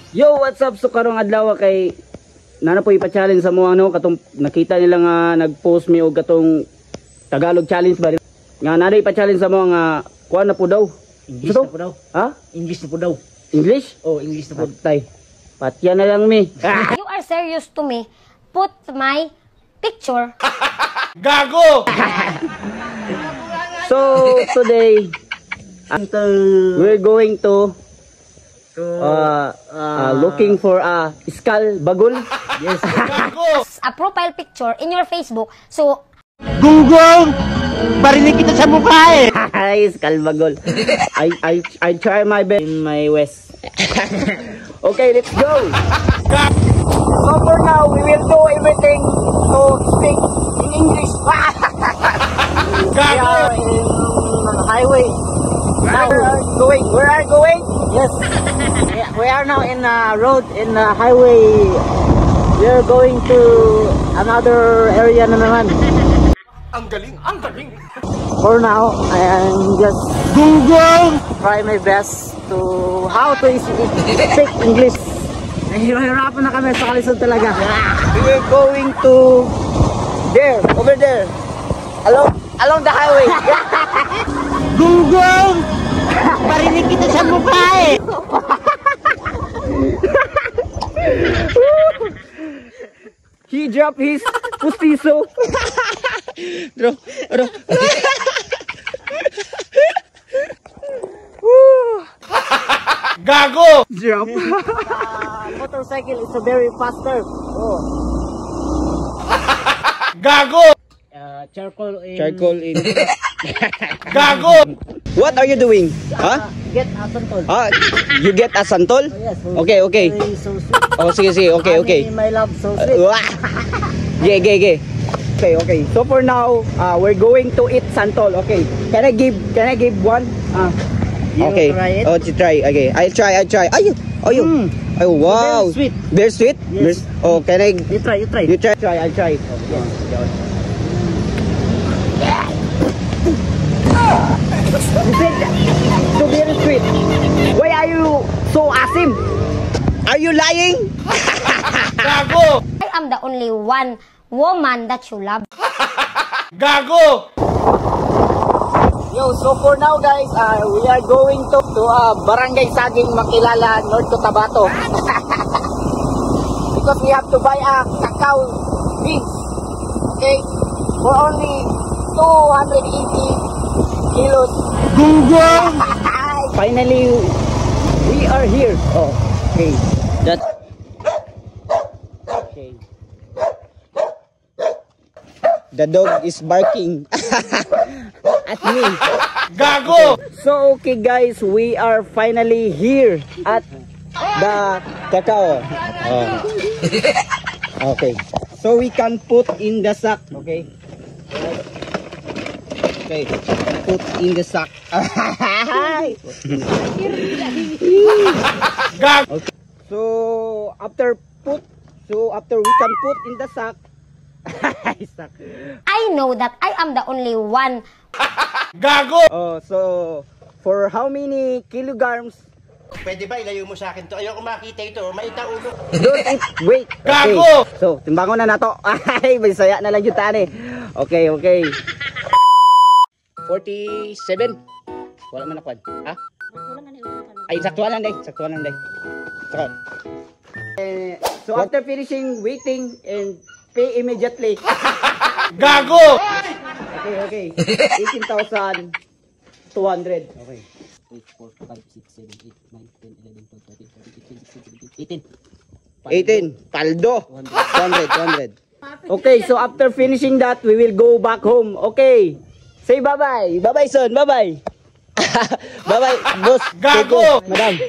Yo, what's up? So karong adlaw kay nana po ipa-challenge sa mo ano katong nakita nila nga nag-post mi og katong Tagalog challenge ba nga nana ipa-challenge sa mo nga kuan na po daw. English na po daw. Ha? English na po daw. English? Oh, English na po. Patay. Patya na lang mi. You are serious to me. Put my picture. Gago! So today we're going to looking for a skull bagul. Yes. Gago! A profile picture in your Facebook. So, Gunggong! Barinig kita sa mukha eh! Ay, skull bagul. I try my best in my west. Okay, let's go. So for now, we will do everything to speak in English. We Gago! are in highway. Now we are going. Where are going? Yes. We are now in a road in a highway. We are going to another area na naman. Ang galing! Ang galing! For now, I am just try my best to how to speak English. Nahihirapan na kami sa kalisod talaga. We are going to there, over there, along the highway. Gunggong! Barinig kita sa mukha eh! He dropped his pustiso. Bro. Gago! Drop. Motorcycle is a very faster. Oh. Gago! Charcoal in... Gago! What are you doing? Huh? Get asantol. You get a santol? Yes. Okay. So sweet. Oh, sige. Okay. Honey, my love, so sweet. Okay. Okay. So for now, we're going to eat santol. Okay. Can I give one? Okay. Try it? Oh, to try. Okay. I'll try. Ayun. Oh, wow. Very sweet. Very sweet? Yes. Oh, can I? You try. You try. I'll try. So very sweet. Why are you so asim? Are you lying? Gago! I am the only one woman that you love. Gago! Yo, so for now guys, we are going to Barangay Saging, Makilala, North Cotabato. Because we have to buy a cacao beans. Okay? For only 280 kilos. Gunggong! Finally, we are here. Oh, okay. Okay. The dog is barking at me. Gago! So okay guys, we are finally here at the cacao. Okay. So we can put in the sack, okay? Okay, put in the sack. Gago! Okay. So after we can put in the sack. I know that I am the only one. Gago! Oh, so for how many kilograms? Pwede ba ilayo mo sa akin to? Ayoko makita ito. Maita ulo. Don't eat weight. Okay. Gago! So, timbangon na nato. Ay, may saya na lang yung tani. Okay. 47. Wala man ako. Ha? Ay, saktuan lang day. So, after finishing waiting and pay immediately. Gago! Okay. 18,200. Okay. 8, 4, 5, 6, 7, 8, 9, 10, 11, 12, 13, 14, 15, 16, 17, 18. Paldo. 200. Okay, so after finishing that, we will go back home. Okay. Say bye-bye. Bye-bye, son. Bye-bye. Bye-bye, boss. Gago! Madam.